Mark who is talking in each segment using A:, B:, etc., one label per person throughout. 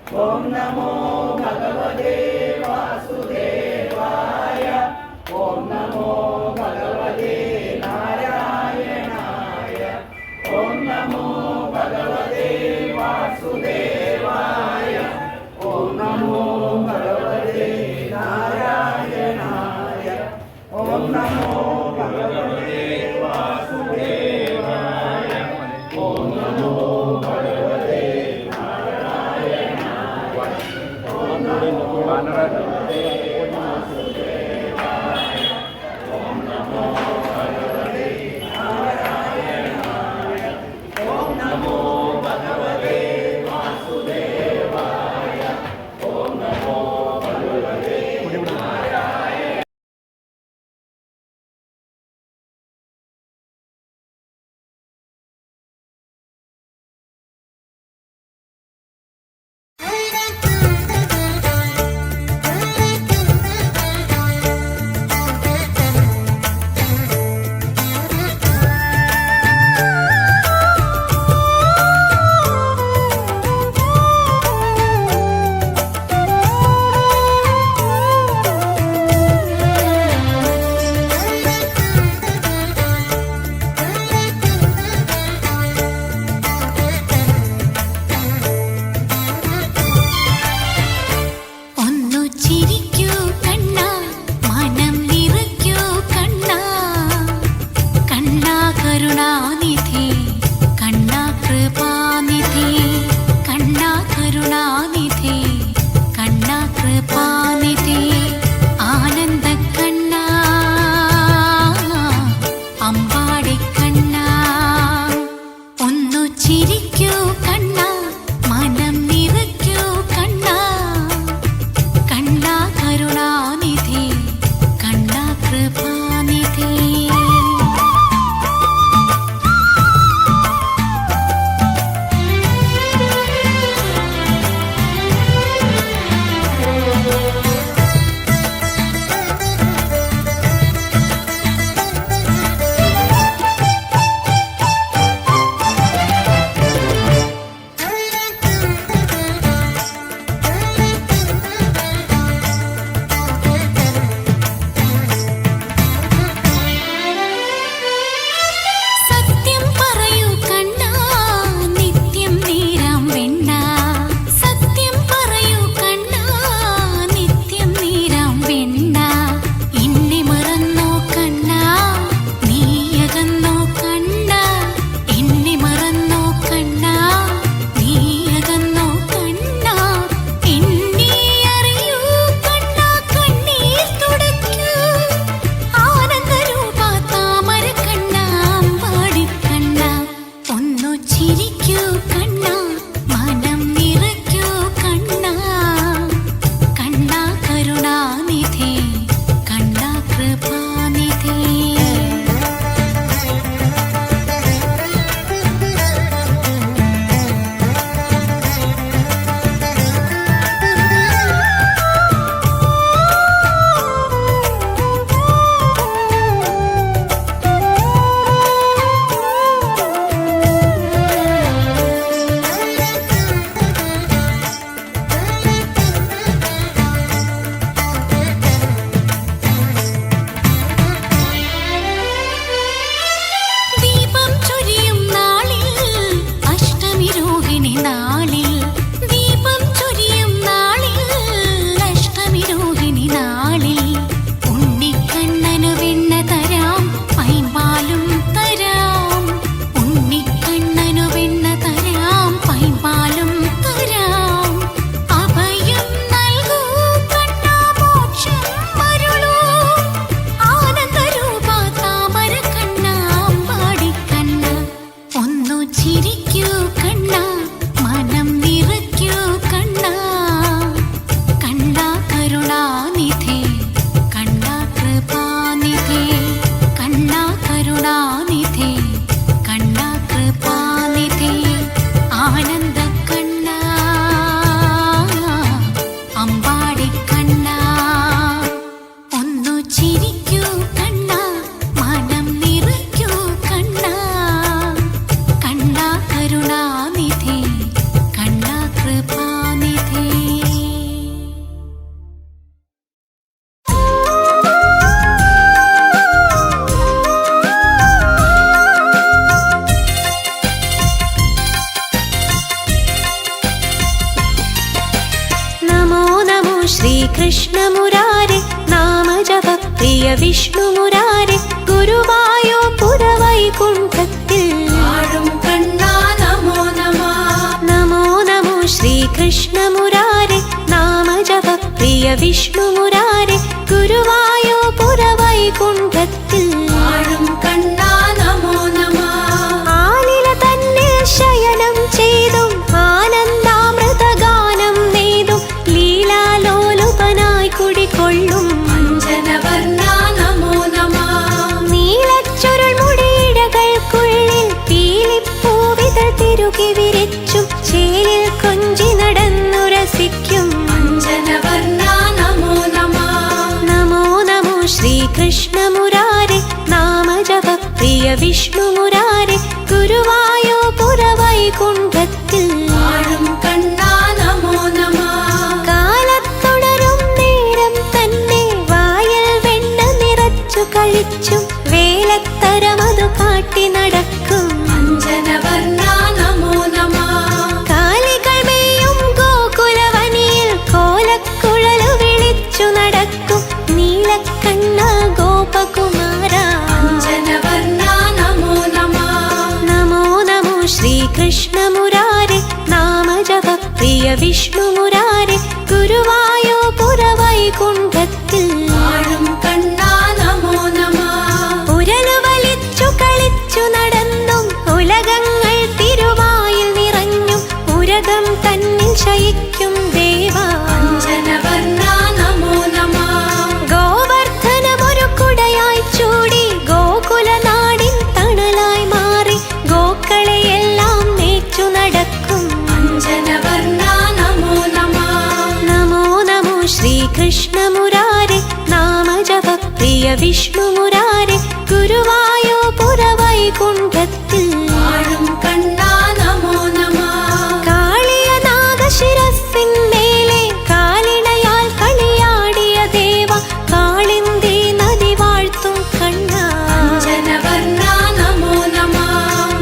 A: ॐ नमो भगवते वासुदेवाय। ॐ नमो भगवते नारायणाय। ॐ नमो भगवते वासुदेवाय। ॐ नमो भगवते नारायणाय। ॐ नमो भगवते वासुदेवाय। ॐ नमो भगवते नारायणाय। ॐ
B: ശ്രീകൃഷ്ണ മുരാരെ നാമജപ പ്രിയ വിഷ്ണു മുരാരെ ഗുരുവായൂർ വൈകുണ്ഠത്തിൽ
C: വാഴും കണ്ണാ നമോ നമഃ.
B: നമോ നമോ ശ്രീകൃഷ്ണ മുരാരെ നാമജപ പ്രിയ വിഷ്ണു മുരാരെ ഗുരുവായൂർ വൈകുണ്ഠത്തിൽ
C: വാഴും കണ്ണാ നമോ നമഃ.
B: ആലില തന്നെ ശയനം ചെയ്തും ആനന്ദാമൃത ഗാനം നെയ്തും ലീലാലോലുപനായി കുടികൊള്ളും
C: അഞ്ജനവർണ്ണാ നമോ നമഃ.
B: നീലച്ചുരുൾ മുടിയിഴകൾക്കുള്ളിൽ പീലിപ്പൂവിതൾ തിരുകി വിരിച്ചും ചേലിൽ കൊഞ്ചി നടന്നു രസിക്കും
C: അഞ്ജനവർണ്ണാ നമോ നമഃ.
B: നമോ നമോ ശ്രീകൃഷ്ണ മുരാരെ നാമജപ പ്രിയ വിഷ്ണു മുരാരെ ഗുരുവായൂർ വൈകുണ്ഠത്തിൽ
C: വാഴും കണ്ണാ നമോ നമഃ.
B: കാലത്തുണരും നേരം തന്നെ വായിൽ വെണ്ണ നിറച്ചു കഴിച്ചും വേലത്തരമതു കാട്ടി നടക്കും
C: അഞ്ജനവർണ്ണാ നമോ നമഃ.
B: കാലികൾ മേയും ഗോകുലവനിയിൽ കോലക്കുഴലു വിളിച്ചു നടക്കും നീലക്കണ്ണ ഗോപകുമാര
C: അഞ്ജനവർണ്ണാ നമോ നമഃ.
B: നമോ നമോ ശ്രീകൃഷ്ണ മുരാരെ നാമജപ പ്രിയ വിഷ്ണു മുരാരെ ഗുരുവായൂർ വൈകുണ്ഠത്തിൽ
C: വാഴും കണ്ണാ നമോ നമഃ.
B: ഉരലു വലിച്ചു കളിച്ചു നടന്നും ഉലകങ്ങൾ തിരുവായിൽ നിറഞ്ഞും ഉരകം തന്നിൽ ശയിക്കും ദേവ
C: അഞ്ജനവർണ്ണാ നമോ നമഃ.
B: ഗോവർദ്ധനമൊരു കുടയായി ചൂടി ഗോകുലനാടിൻ തണലായി മാറി ഗോക്കളെയെല്ലാം മേച്ചു നടക്കും
C: അഞ്ജനവർണ്ണാ നമോ നമഃ.
B: നമോ നമോ ശ്രീകൃഷ്ണ മുരാരെ നാമജപ പ്രിയ വിഷ്ണു മുരാരെ ഗുരുവായൂർ വൈകുണ്ഠത്തിൽ
C: വാഴും കണ്ണാ നമോ നമഃ.
B: കാളിയ നാഗശിരസിന്മേലെ കാലിണയാൽ കളിയാടിയ ദേവ കാളിന്തി നദി വാഴ്ത്തും കണ്ണ
C: അഞ്ജനവർണ്ണാ നമോ നമഃ.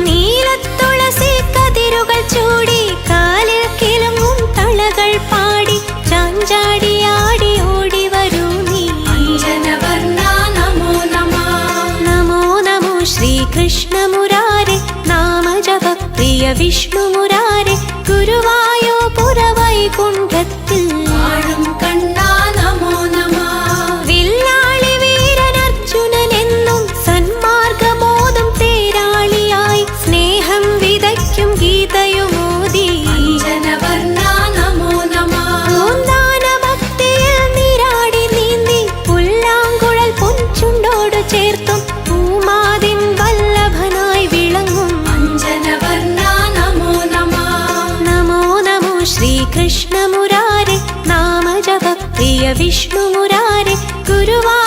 B: നീലത്തുളസി കതിരുകൾ ചൂടി കാലിൽ കിലുങ്ങും തളകൾ പാടി ചാഞ്ചാടിയാടി ഓടി വരൂ നീ
C: അഞ്ജനവർണ്ണാ നമോ നമഃ.
B: നമോ നമോ ശ്രീകൃഷ്ണ മുരാരെ നാമജപ പ്രിയ വിഷ്ണു മുരാരെ ഗുരുവായൂർ വൈകുണ്ഠത്തിൽ
C: വാഴും കണ്ണാ നമോ നമഃ.
B: വില്ലാളി വീരൻ അർജുനനെന്നും സന്മാർഗമോതും തേരാളിയായി സ്നേഹം വിതയ്ക്കും ഗീതയുമോദി
C: അഞ്ജനവർണ്ണാ നമോ നമഃ.
B: പൂന്താന ഭക്തിയിൽ നീരാടി നീന്തി പുല്ലാങ്കുഴൽ പൊൻചുണ്ടോട് ചേർത്തും പൂമാതിൻ വല്ലഭനായി വിളങ്ങും
C: അഞ്ജനവർണ്ണാ നമോ നമഃ.
B: നമോ നമോ ശ്രീകൃഷ്ണ മുരാരെ നാമജപ പ്രിയ വിഷ്ണു മുരാരെ ഗുരുവായൂർ